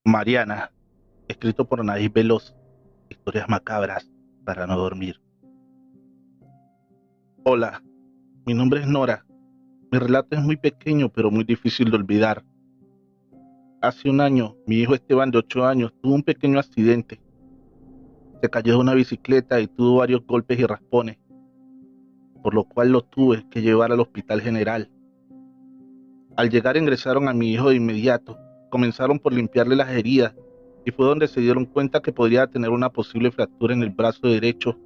Mariana, escrito por Anaís Veloz, historias macabras para no dormir. Hola, mi nombre es Nora. Mi relato es muy pequeño pero muy difícil de olvidar. Hace un año, mi hijo Esteban de 8 años tuvo un pequeño accidente. Se cayó de una bicicleta y tuvo varios golpes y raspones, por lo cual lo tuve que llevar al hospital general. Al llegar ingresaron a mi hijo de inmediato, comenzaron por limpiarle las heridas y fue donde se dieron cuenta que podría tener una posible fractura en el brazo derecho,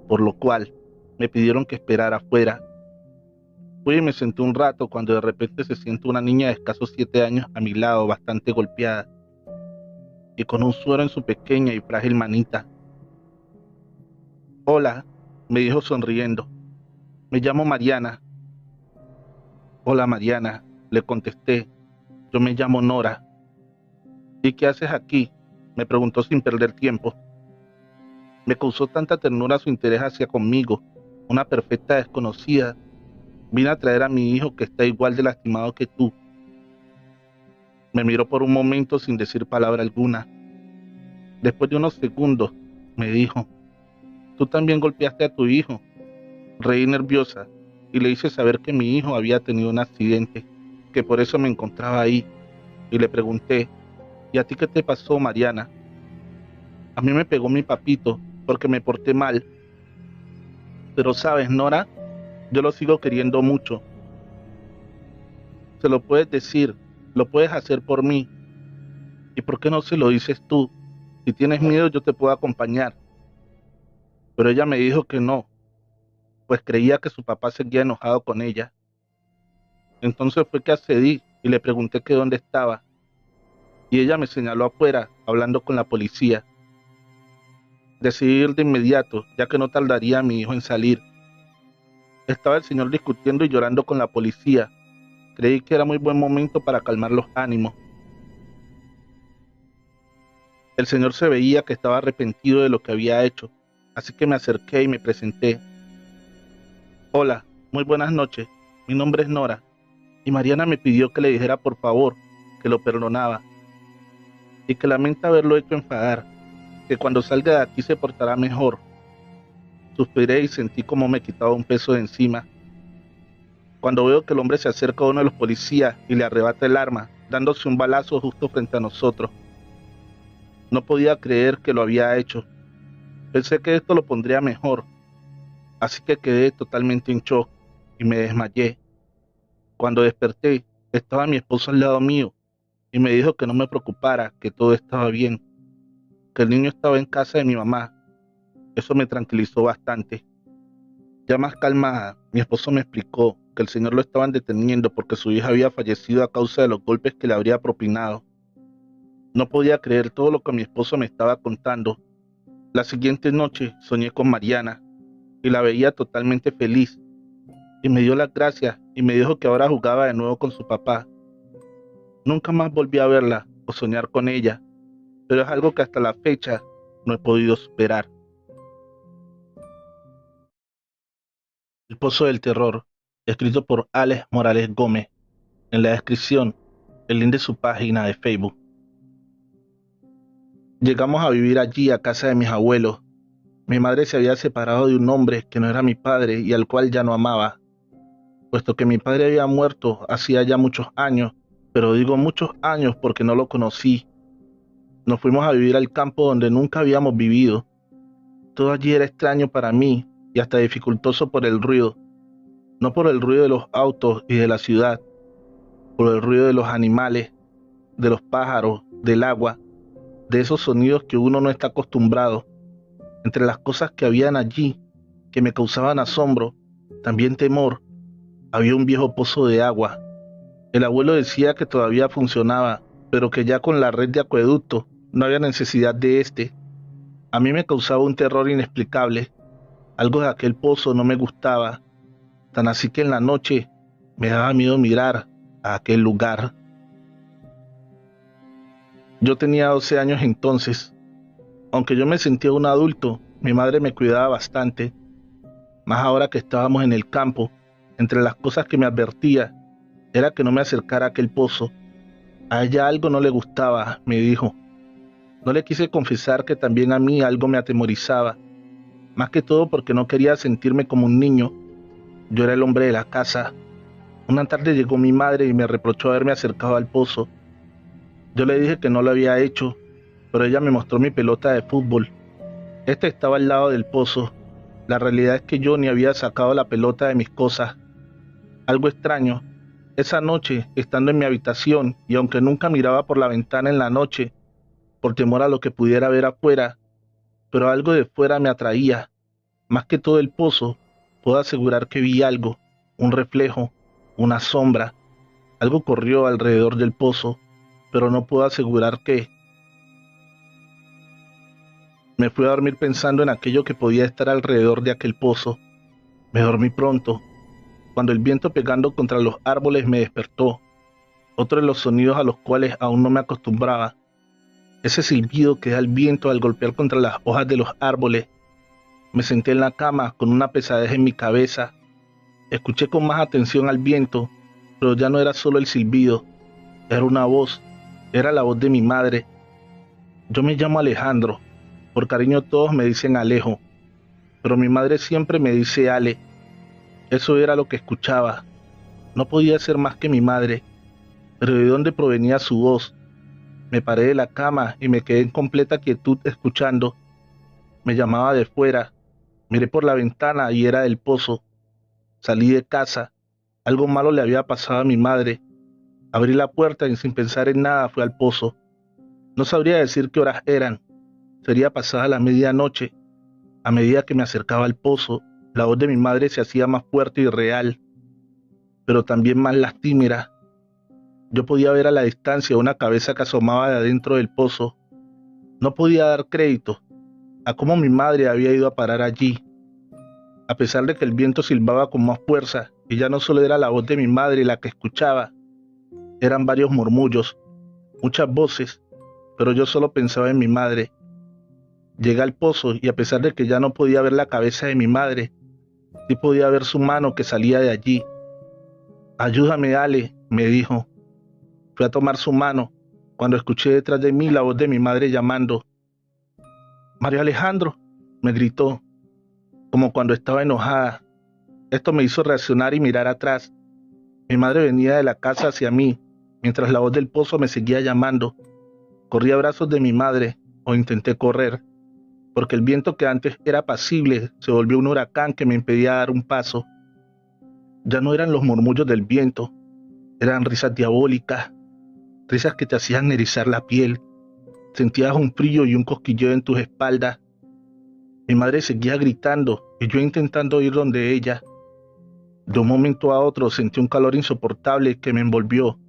por lo cual me pidieron que esperara afuera. Fui y me senté un rato cuando de repente se siente una niña de escasos 7 años a mi lado, bastante golpeada y con un suero en su pequeña y frágil manita. Hola, me dijo sonriendo. Me llamo Mariana. Hola Mariana, le contesté. Yo me llamo Nora. ¿Y qué haces aquí?, me preguntó sin perder tiempo. Me causó tanta ternura su interés hacia conmigo, una perfecta desconocida. Vine a traer a mi hijo que está igual de lastimado que tú. Me miró por un momento sin decir palabra alguna. Después de unos segundos, me dijo, tú también golpeaste a tu hijo. Reí nerviosa y le hice saber que mi hijo había tenido un accidente, que por eso me encontraba ahí. Y le pregunté, ¿y a ti qué te pasó, Mariana? A mí me pegó mi papito porque me porté mal. Pero sabes, Nora, yo lo sigo queriendo mucho. Se lo puedes decir, lo puedes hacer por mí. ¿Y por qué no se lo dices tú? Si tienes miedo, yo te puedo acompañar. Pero ella me dijo que no, pues creía que su papá seguía enojado con ella. Entonces fue que accedí y le pregunté que dónde estaba. Y ella me señaló afuera, hablando con la policía. Decidí ir de inmediato, ya que no tardaría a mi hijo en salir. Estaba el señor discutiendo y llorando con la policía. Creí que era muy buen momento para calmar los ánimos. El señor se veía que estaba arrepentido de lo que había hecho, así que me acerqué y me presenté. Hola, muy buenas noches. Mi nombre es Nora, y Mariana me pidió que le dijera por favor que lo perdonaba y que lamenta haberlo hecho enfadar, que cuando salga de aquí se portará mejor. Suspiré y sentí como me quitaba un peso de encima. Cuando veo que el hombre se acerca a uno de los policías y le arrebata el arma, dándose un balazo justo frente a nosotros. No podía creer que lo había hecho. Pensé que esto lo pondría mejor, así que quedé totalmente en shock y me desmayé. Cuando desperté, estaba mi esposo al lado mío y me dijo que no me preocupara, que todo estaba bien, que el niño estaba en casa de mi mamá. Eso me tranquilizó bastante. Ya más calmada, mi esposo me explicó que el señor lo estaban deteniendo porque su hija había fallecido a causa de los golpes que le habría propinado. No podía creer todo lo que mi esposo me estaba contando. La siguiente noche soñé con Mariana y la veía totalmente feliz y me dio las gracias y me dijo que ahora jugaba de nuevo con su papá. Nunca más volví a verla o soñar con ella, pero es algo que hasta la fecha no he podido superar. El Pozo del Terror, escrito por Alex Morales Gómez. En la descripción, el link de su página de Facebook. Llegamos a vivir allí a casa de mis abuelos. Mi madre se había separado de un hombre que no era mi padre y al cual ya no amaba, puesto que mi padre había muerto hacía ya muchos años, pero digo muchos años porque no lo conocí. Nos fuimos a vivir al campo donde nunca habíamos vivido. Todo allí era extraño para mí y hasta dificultoso por el ruido, no por el ruido de los autos y de la ciudad, por el ruido de los animales, de los pájaros, del agua, de esos sonidos que uno no está acostumbrado. Entre las cosas que habían allí, que me causaban asombro, también temor, había un viejo pozo de agua. El abuelo decía que todavía funcionaba, pero que ya con la red de acueducto no había necesidad de este. A mí me causaba un terror inexplicable. Algo de aquel pozo no me gustaba, tan así que en la noche me daba miedo mirar a aquel lugar. Yo tenía 12 años entonces. Aunque yo me sentía un adulto, mi madre me cuidaba bastante, más ahora que estábamos en el campo. Entre las cosas que me advertía era que no me acercara a aquel pozo. A ella algo no le gustaba, me dijo. No le quise confesar que también a mí algo me atemorizaba, más que todo porque no quería sentirme como un niño. Yo era el hombre de la casa. Una tarde llegó mi madre y me reprochó haberme acercado al pozo. Yo le dije que no lo había hecho, pero ella me mostró mi pelota de fútbol. Esta estaba al lado del pozo. La realidad es que yo ni había sacado la pelota de mis cosas. Algo extraño. Esa noche, estando en mi habitación, y aunque nunca miraba por la ventana en la noche, por temor a lo que pudiera ver afuera, pero algo de fuera me atraía. Más que todo el pozo, puedo asegurar que vi algo, un reflejo, una sombra. Algo corrió alrededor del pozo, pero no puedo asegurar qué. Me fui a dormir pensando en aquello que podía estar alrededor de aquel pozo. Me dormí pronto, cuando el viento pegando contra los árboles me despertó. Otro de los sonidos a los cuales aún no me acostumbraba. Ese silbido que da el viento al golpear contra las hojas de los árboles. Me senté en la cama con una pesadez en mi cabeza. Escuché con más atención al viento, pero ya no era solo el silbido. Era una voz. Era la voz de mi madre. Yo me llamo Alejandro. Por cariño todos me dicen Alejo, pero mi madre siempre me dice Ale. Eso era lo que escuchaba. No podía ser más que mi madre, pero ¿de dónde provenía su voz? Me paré de la cama y me quedé en completa quietud escuchando. Me llamaba de fuera. Miré por la ventana y era del pozo. Salí de casa. Algo malo le había pasado a mi madre. Abrí la puerta y sin pensar en nada fui al pozo. No sabría decir qué horas eran. Sería pasada la medianoche. A medida que me acercaba al pozo, la voz de mi madre se hacía más fuerte y real, pero también más lastimera. Yo podía ver a la distancia una cabeza que asomaba de adentro del pozo. No podía dar crédito a cómo mi madre había ido a parar allí. A pesar de que el viento silbaba con más fuerza, y ya no solo era la voz de mi madre la que escuchaba, eran varios murmullos, muchas voces, pero yo solo pensaba en mi madre. Llegué al pozo y a pesar de que ya no podía ver la cabeza de mi madre, sí podía ver su mano que salía de allí. Ayúdame, Ale, me dijo. Fui a tomar su mano, cuando escuché detrás de mí la voz de mi madre llamando. Mario Alejandro, me gritó, como cuando estaba enojada. Esto me hizo reaccionar y mirar atrás. Mi madre venía de la casa hacia mí, mientras la voz del pozo me seguía llamando. Corrí a brazos de mi madre, o intenté correr, porque el viento que antes era apacible se volvió un huracán que me impedía dar un paso. Ya no eran los murmullos del viento, eran risas diabólicas, risas que te hacían erizar la piel. Sentías un frío y un cosquilleo en tus espaldas. Mi madre seguía gritando y yo intentando ir donde ella. De un momento a otro sentí un calor insoportable que me envolvió.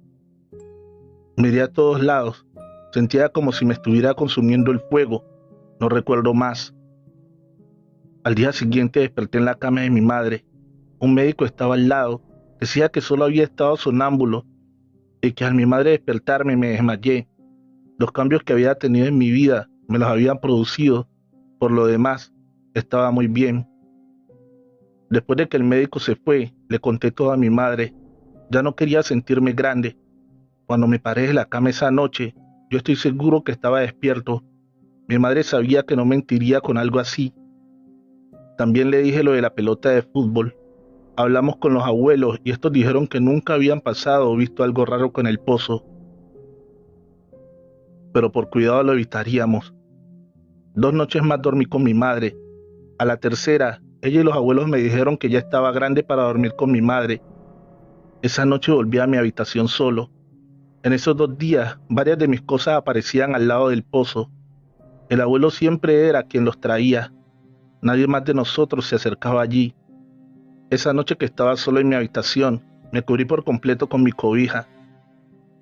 Miré a todos lados, sentía como si me estuviera consumiendo el fuego. No recuerdo más. Al día siguiente desperté en la cama de mi madre. Un médico estaba al lado. Decía que solo había estado sonámbulo y que al mi madre despertarme me desmayé. Los cambios que había tenido en mi vida me los habían producido. Por lo demás, estaba muy bien. Después de que el médico se fue, le conté todo a mi madre. Ya no quería sentirme grande. Cuando me paré de la cama esa noche, yo estoy seguro que estaba despierto. Mi madre sabía que no mentiría con algo así. También le dije lo de la pelota de fútbol. Hablamos con los abuelos y estos dijeron que nunca habían pasado o visto algo raro con el pozo. Pero por cuidado lo evitaríamos. 2 noches más dormí con mi madre. A la tercera, ella y los abuelos me dijeron que ya estaba grande para dormir con mi madre. Esa noche volví a mi habitación solo. En esos 2 días, varias de mis cosas aparecían al lado del pozo. El abuelo siempre era quien los traía. Nadie más de nosotros se acercaba allí. Esa noche que estaba solo en mi habitación, me cubrí por completo con mi cobija.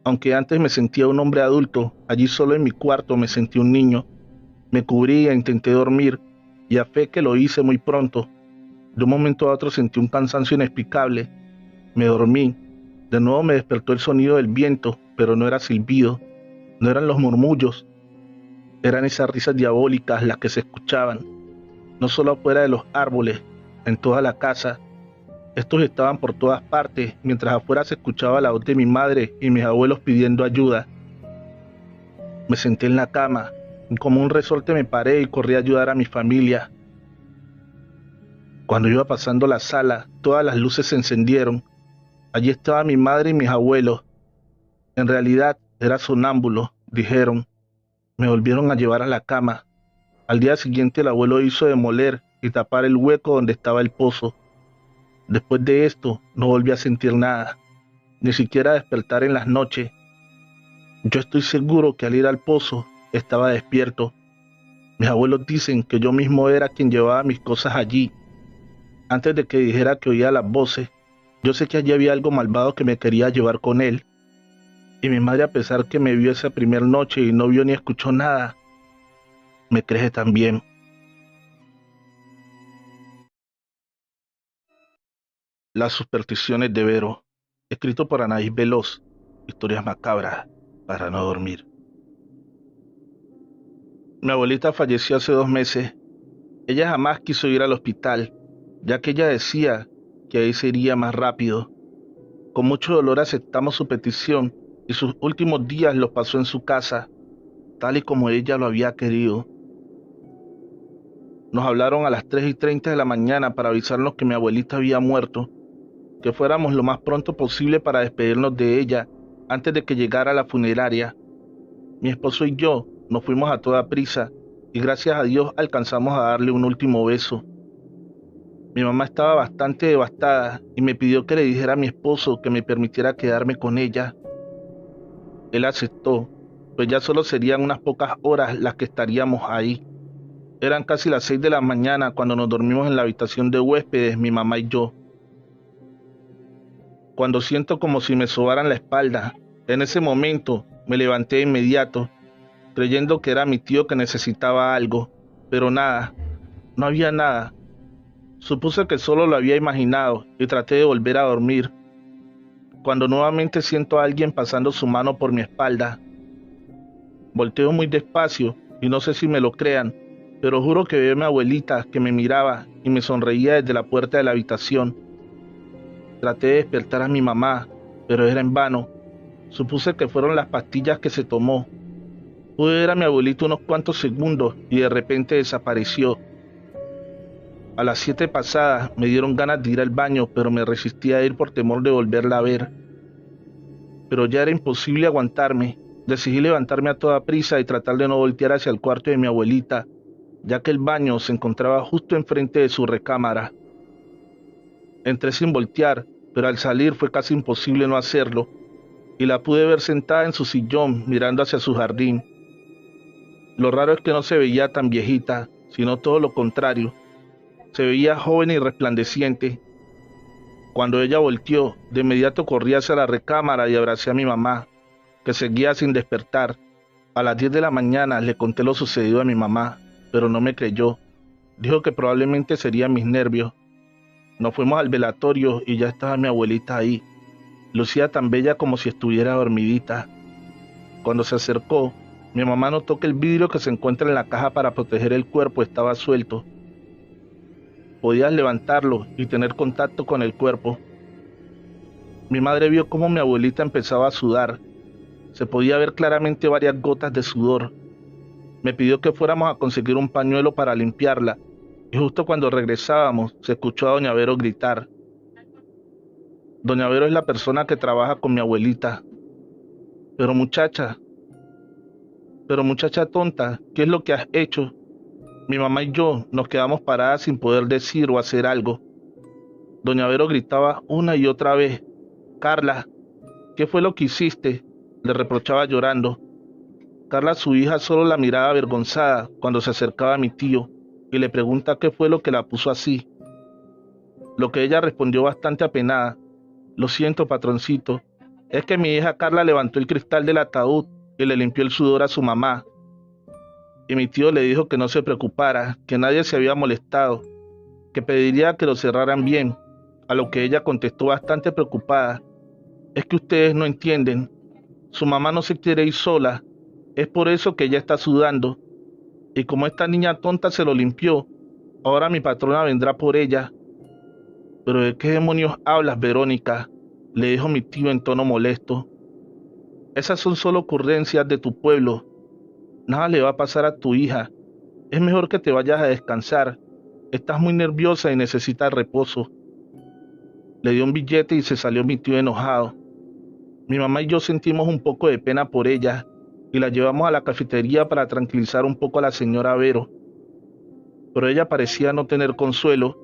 Aunque antes me sentía un hombre adulto, allí solo en mi cuarto me sentí un niño. Me cubrí e intenté dormir, y a fe que lo hice muy pronto. De un momento a otro sentí un cansancio inexplicable. Me dormí. De nuevo me despertó el sonido del viento, pero no era silbido, no eran los murmullos, eran esas risas diabólicas las que se escuchaban, no solo afuera de los árboles, en toda la casa. Estos estaban por todas partes, mientras afuera se escuchaba la voz de mi madre y mis abuelos pidiendo ayuda. Me senté en la cama, y como un resorte me paré y corrí a ayudar a mi familia. Cuando iba pasando la sala, todas las luces se encendieron. Allí estaba mi madre y mis abuelos. En realidad, era sonámbulo, dijeron. Me volvieron a llevar a la cama. Al día siguiente el abuelo hizo demoler y tapar el hueco donde estaba el pozo. Después de esto, no volví a sentir nada, ni siquiera despertar en las noches. Yo estoy seguro que al ir al pozo, estaba despierto. Mis abuelos dicen que yo mismo era quien llevaba mis cosas allí. Antes de que dijera que oía las voces, yo sé que allí había algo malvado que me quería llevar con él. Y mi madre, a pesar que me vio esa primera noche y no vio ni escuchó nada, me cree también. Las supersticiones de Vero, escrito por Anaís Veloz, historias macabras para no dormir. Mi abuelita falleció hace 2 meses. Ella jamás quiso ir al hospital, ya que ella decía que ahí se iría más rápido. Con mucho dolor aceptamos su petición y sus últimos días los pasó en su casa, tal y como ella lo había querido. Nos hablaron a las 3:30 de la mañana para avisarnos que mi abuelita había muerto, que fuéramos lo más pronto posible para despedirnos de ella antes de que llegara a la funeraria. Mi esposo y yo nos fuimos a toda prisa y gracias a Dios alcanzamos a darle un último beso. Mi mamá estaba bastante devastada y me pidió que le dijera a mi esposo que me permitiera quedarme con ella. Él aceptó, pues ya solo serían unas pocas horas las que estaríamos ahí. Eran casi las 6 de la mañana cuando nos dormimos en la habitación de huéspedes, mi mamá y yo. Cuando siento como si me sobaran la espalda, en ese momento me levanté de inmediato, creyendo que era mi tío que necesitaba algo, pero nada, no había nada. Supuse que solo lo había imaginado y traté de volver a dormir, cuando nuevamente siento a alguien pasando su mano por mi espalda. Volteo muy despacio y no sé si me lo crean, pero juro que veo a mi abuelita que me miraba y me sonreía desde la puerta de la habitación. Traté de despertar a mi mamá, pero era en vano. Supuse que fueron las pastillas que se tomó. Pude ver a mi abuelito unos cuantos segundos y de repente desapareció. A las 7 pasadas me dieron ganas de ir al baño, pero me resistí a ir por temor de volverla a ver. Pero ya era imposible aguantarme. Decidí levantarme a toda prisa y tratar de no voltear hacia el cuarto de mi abuelita, ya que el baño se encontraba justo enfrente de su recámara. Entré sin voltear, pero al salir fue casi imposible no hacerlo, y la pude ver sentada en su sillón mirando hacia su jardín. Lo raro es que no se veía tan viejita, sino todo lo contrario. Se veía joven y resplandeciente. Cuando ella volteó, de inmediato corrí hacia la recámara y abracé a mi mamá, que seguía sin despertar. A las 10 de la mañana le conté lo sucedido a mi mamá, pero no me creyó. Dijo que probablemente serían mis nervios. Nos fuimos al velatorio y ya estaba mi abuelita ahí. Lucía tan bella como si estuviera dormidita. Cuando se acercó, mi mamá notó que el vidrio que se encuentra en la caja para proteger el cuerpo estaba suelto. Podías levantarlo y tener contacto con el cuerpo. Mi madre vio cómo mi abuelita empezaba a sudar. Se podía ver claramente varias gotas de sudor. Me pidió que fuéramos a conseguir un pañuelo para limpiarla, y justo cuando regresábamos se escuchó a doña Vero gritar. Doña Vero es la persona que trabaja con mi abuelita. Pero muchacha tonta, ¿qué es lo que has hecho? Mi mamá y yo nos quedamos paradas sin poder decir o hacer algo. Doña Vero gritaba una y otra vez: Carla, ¿qué fue lo que hiciste?, le reprochaba llorando. Carla, su hija, solo la miraba avergonzada cuando se acercaba a mi tío y le pregunta qué fue lo que la puso así. Lo que ella respondió bastante apenada: lo siento, patroncito, es que mi hija Carla levantó el cristal del ataúd y le limpió el sudor a su mamá. Y mi tío le dijo que no se preocupara, que nadie se había molestado, que pediría que lo cerraran bien, a lo que ella contestó bastante preocupada: es que ustedes no entienden, su mamá no se quiere ir sola, es por eso que ella está sudando, y como esta niña tonta se lo limpió, ahora mi patrona vendrá por ella. ¿Pero de qué demonios hablas, Verónica?, le dijo mi tío en tono molesto. Esas son solo ocurrencias de tu pueblo. Nada le va a pasar a tu hija. Es mejor que te vayas a descansar. Estás muy nerviosa y necesitas reposo. Le dio un billete y se salió mi tío enojado. Mi mamá y yo sentimos un poco de pena por ella y la llevamos a la cafetería para tranquilizar un poco a la señora Vero. Pero ella parecía no tener consuelo.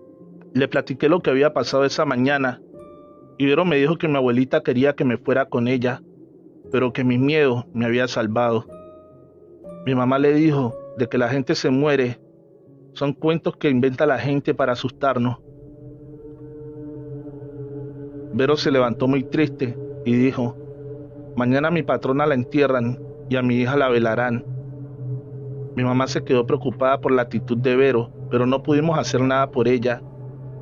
Le platiqué lo que había pasado esa mañana y Vero me dijo que mi abuelita quería que me fuera con ella, pero que mi miedo me había salvado. Mi mamá le dijo de que la gente se muere. Son cuentos que inventa la gente para asustarnos. Vero se levantó muy triste y dijo: mañana a mi patrona la entierran y a mi hija la velarán. Mi mamá se quedó preocupada por la actitud de Vero, pero no pudimos hacer nada por ella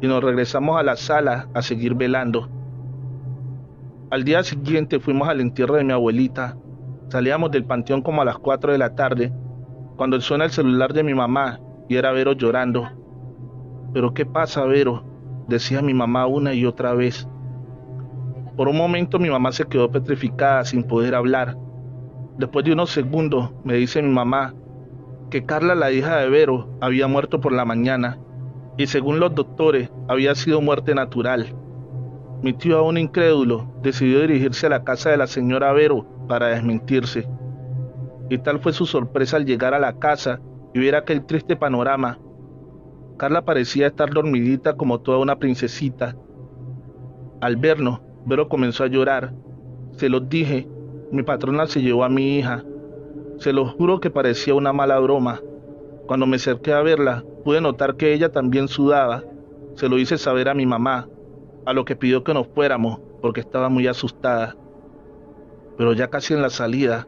y nos regresamos a la sala a seguir velando. Al día siguiente fuimos al entierro de mi abuelita. Salíamos del panteón como a las 4 de la tarde, cuando suena el celular de mi mamá y era Vero llorando. ¿Pero qué pasa, Vero?, decía mi mamá una y otra vez. Por un momento mi mamá se quedó petrificada sin poder hablar. Después de unos segundos me dice mi mamá que Carla, la hija de Vero, había muerto por la mañana y según los doctores había sido muerte natural. Mi tío, aún incrédulo, decidió dirigirse a la casa de la señora Vero para desmentirse. Y tal fue su sorpresa al llegar a la casa y ver aquel triste panorama. Carla parecía estar dormidita como toda una princesita. Al vernos, Vero comenzó a llorar. Se los dije, mi patrona se llevó a mi hija. Se lo juro que parecía una mala broma. Cuando me acerqué a verla, pude notar que ella también sudaba. Se lo hice saber a mi mamá, a lo que pidió que nos fuéramos, porque estaba muy asustada. Pero ya casi en la salida,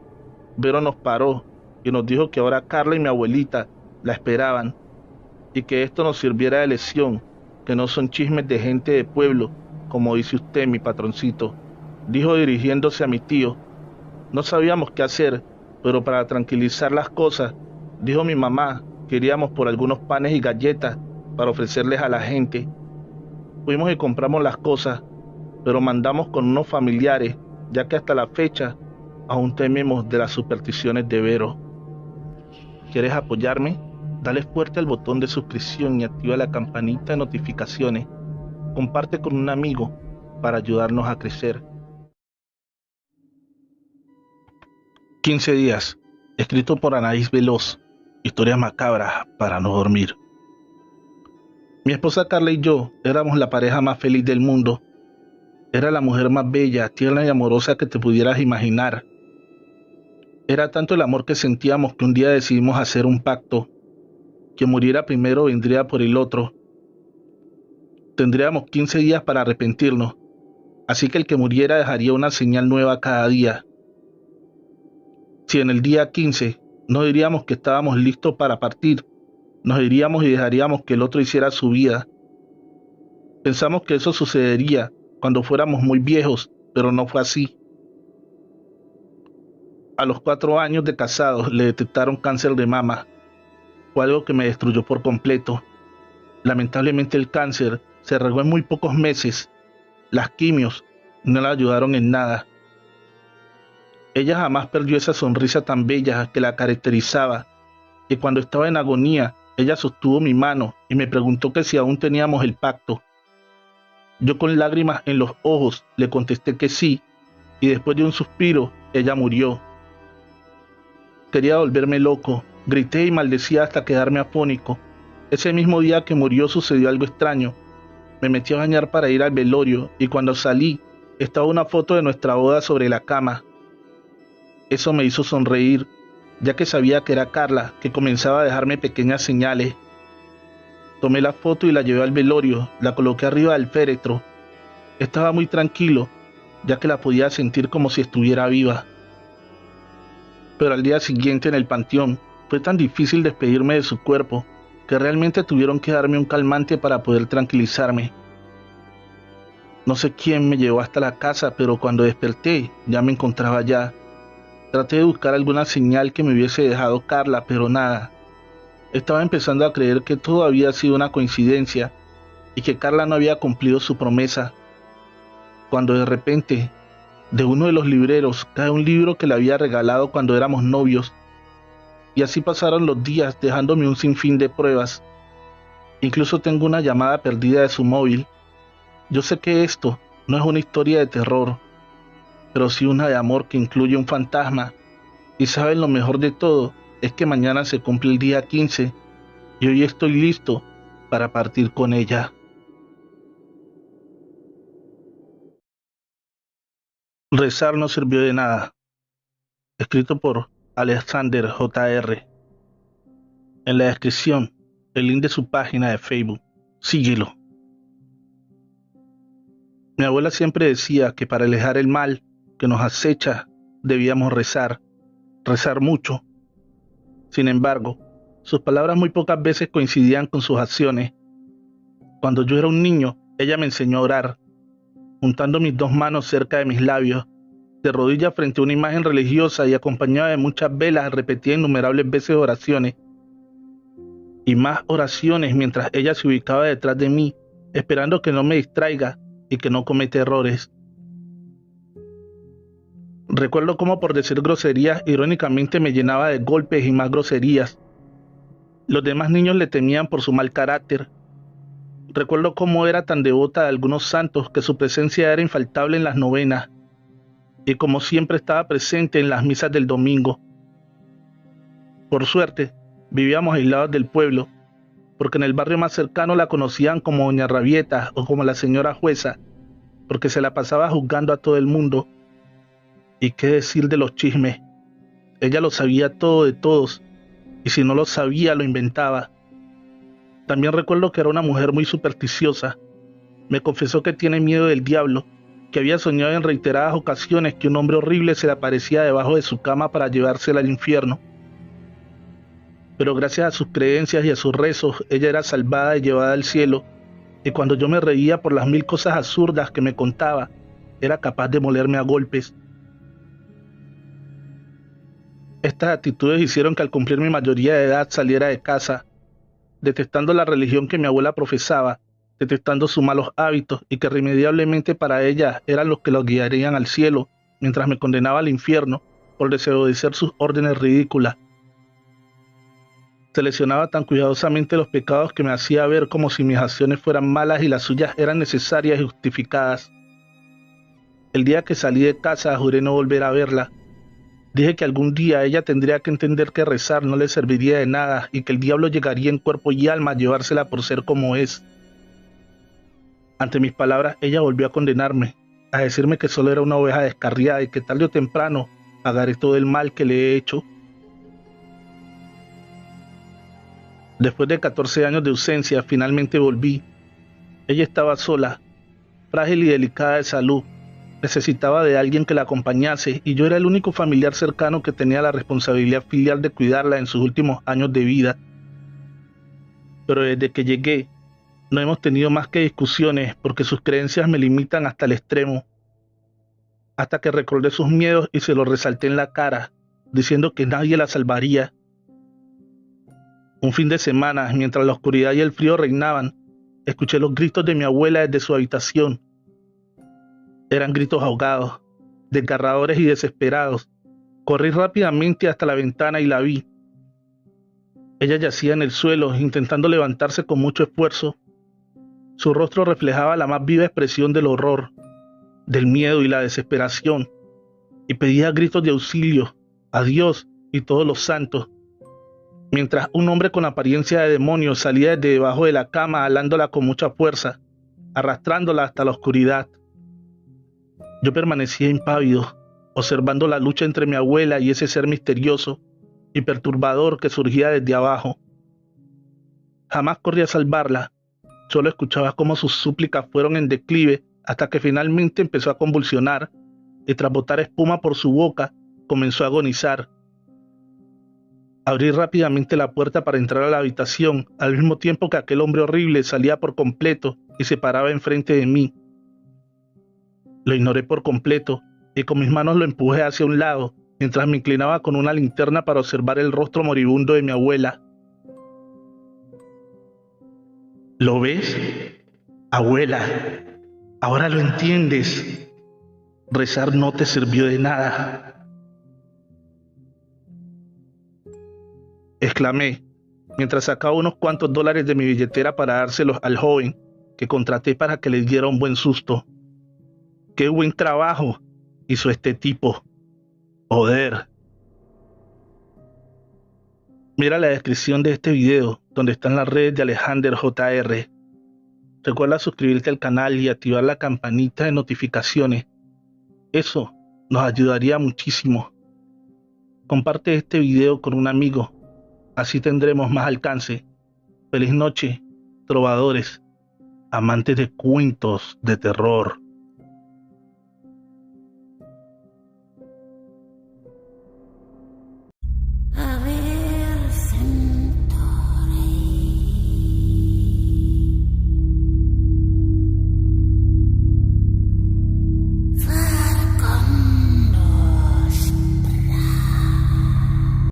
Vero nos paró y nos dijo que ahora Carla y mi abuelita la esperaban, y que esto nos sirviera de lección, que no son chismes de gente de pueblo, como dice usted, mi patroncito, dijo dirigiéndose a mi tío. No sabíamos qué hacer, pero para tranquilizar las cosas, dijo mi mamá que iríamos por algunos panes y galletas para ofrecerles a la gente. Fuimos y compramos las cosas, pero mandamos con unos familiares, ya que hasta la fecha aún tememos de las supersticiones de Vero. ¿Quieres apoyarme? Dale fuerte al botón de suscripción y activa la campanita de notificaciones. Comparte con un amigo para ayudarnos a crecer. 15 días, escrito por Anaís Veloz. Historias macabras para no dormir. Mi esposa Carla y yo éramos la pareja más feliz del mundo. Era la mujer más bella, tierna y amorosa que te pudieras imaginar. Era tanto el amor que sentíamos que un día decidimos hacer un pacto. Quien muriera primero vendría por el otro. Tendríamos 15 días para arrepentirnos, así que el que muriera dejaría una señal nueva cada día. Si en el día 15 no diríamos que estábamos listos para partir, nos iríamos y dejaríamos que el otro hiciera su vida. Pensamos que eso sucedería cuando fuéramos muy viejos, pero no fue así. A los 4 años de casados le detectaron cáncer de mama. Fue algo que me destruyó por completo. Lamentablemente el cáncer se regó en muy pocos meses. Las quimios no la ayudaron en nada. Ella jamás perdió esa sonrisa tan bella que la caracterizaba, y cuando estaba en agonía, ella sostuvo mi mano y me preguntó que si aún teníamos el pacto. Yo con lágrimas en los ojos le contesté que sí, y después de un suspiro, ella murió. Quería volverme loco, grité y maldecía hasta quedarme afónico. Ese mismo día que murió sucedió algo extraño. Me metí a bañar para ir al velorio y cuando salí, estaba una foto de nuestra boda sobre la cama. Eso me hizo sonreír, ya que sabía que era Carla, que comenzaba a dejarme pequeñas señales. Tomé la foto y la llevé al velorio, la coloqué arriba del féretro. Estaba muy tranquilo, ya que la podía sentir como si estuviera viva. Pero al día siguiente en el panteón, fue tan difícil despedirme de su cuerpo, que realmente tuvieron que darme un calmante para poder tranquilizarme. No sé quién me llevó hasta la casa, pero cuando desperté, ya me encontraba allá. Traté de buscar alguna señal que me hubiese dejado Carla, pero nada. Estaba empezando a creer que todo había sido una coincidencia, y que Carla no había cumplido su promesa, cuando de repente de uno de los libreros cae un libro que le había regalado cuando éramos novios, y así pasaron los días dejándome un sinfín de pruebas. Incluso tengo una llamada perdida de su móvil. Yo sé que esto no es una historia de terror, pero sí una de amor que incluye un fantasma. Y saben, lo mejor de todo es que mañana se cumple el día 15 y hoy estoy listo para partir con ella. Rezar no sirvió de nada. Escrito por Alexander Jr. En la descripción, el link de su página de Facebook. Síguelo. Mi abuela siempre decía que para alejar el mal que nos acecha debíamos rezar mucho. Sin embargo, sus palabras muy pocas veces coincidían con sus acciones. Cuando yo era un niño, ella me enseñó a orar, juntando mis dos manos cerca de mis labios, de rodillas frente a una imagen religiosa y acompañada de muchas velas, repetía innumerables veces oraciones y más oraciones mientras ella se ubicaba detrás de mí, esperando que no me distraiga y que no cometa errores. Recuerdo cómo por decir groserías irónicamente me llenaba de golpes y más groserías. Los demás niños le temían por su mal carácter. Recuerdo cómo era tan devota de algunos santos que su presencia era infaltable en las novenas y como siempre estaba presente en las misas del domingo. Por suerte, vivíamos aislados del pueblo, porque en el barrio más cercano la conocían como Doña Rabieta o como la señora jueza, porque se la pasaba juzgando a todo el mundo. ¿Y qué decir de los chismes? Ella lo sabía todo de todos, y si no lo sabía, lo inventaba. También recuerdo que era una mujer muy supersticiosa. Me confesó que tiene miedo del diablo, que había soñado en reiteradas ocasiones que un hombre horrible se le aparecía debajo de su cama para llevársela al infierno. Pero gracias a sus creencias y a sus rezos, ella era salvada y llevada al cielo, y cuando yo me reía por las mil cosas absurdas que me contaba, era capaz de molerme a golpes. Estas actitudes hicieron que al cumplir mi mayoría de edad saliera de casa, detestando la religión que mi abuela profesaba, detestando sus malos hábitos y que irremediablemente para ella eran los que los guiarían al cielo, mientras me condenaba al infierno por desobedecer sus órdenes ridículas. Seleccionaba tan cuidadosamente los pecados que me hacía ver como si mis acciones fueran malas y las suyas eran necesarias y justificadas. El día que salí de casa juré no volver a verla. Dije que algún día ella tendría que entender que rezar no le serviría de nada y que el diablo llegaría en cuerpo y alma a llevársela por ser como es. Ante mis palabras, ella volvió a condenarme, a decirme que solo era una oveja descarriada y que tarde o temprano pagaré todo el mal que le he hecho. Después de 14 años de ausencia, finalmente volví. Ella estaba sola, frágil y delicada de salud. Necesitaba de alguien que la acompañase y yo era el único familiar cercano que tenía la responsabilidad filial de cuidarla en sus últimos años de vida. Pero desde que llegué, no hemos tenido más que discusiones porque sus creencias me limitan hasta el extremo. Hasta que recordé sus miedos y se los resalté en la cara, diciendo que nadie la salvaría. Un fin de semana, mientras la oscuridad y el frío reinaban, escuché los gritos de mi abuela desde su habitación. Eran gritos ahogados, desgarradores y desesperados. Corrí rápidamente hasta la ventana y la vi. Ella yacía en el suelo, intentando levantarse con mucho esfuerzo. Su rostro reflejaba la más viva expresión del horror, del miedo y la desesperación, y pedía gritos de auxilio a Dios y todos los santos, mientras un hombre con apariencia de demonio salía desde debajo de la cama, alándola con mucha fuerza, arrastrándola hasta la oscuridad. Yo permanecía impávido, observando la lucha entre mi abuela y ese ser misterioso y perturbador que surgía desde abajo. Jamás corrí a salvarla, solo escuchaba cómo sus súplicas fueron en declive hasta que finalmente empezó a convulsionar y tras botar espuma por su boca, comenzó a agonizar. Abrí rápidamente la puerta para entrar a la habitación, al mismo tiempo que aquel hombre horrible salía por completo y se paraba enfrente de mí. Lo ignoré por completo y con mis manos lo empujé hacia un lado, mientras me inclinaba con una linterna para observar el rostro moribundo de mi abuela. ¿Lo ves? Abuela, ahora lo entiendes. Rezar no te sirvió de nada, exclamé, mientras sacaba unos cuantos dólares de mi billetera para dárselos al joven que contraté para que les diera un buen susto. ¡Qué buen trabajo hizo este tipo! ¡Joder! Mira la descripción de este video, donde están las redes de Alexander Jr. Recuerda suscribirte al canal y activar la campanita de notificaciones. Eso nos ayudaría muchísimo. Comparte este video con un amigo, así tendremos más alcance. Feliz noche, trovadores, amantes de cuentos de terror.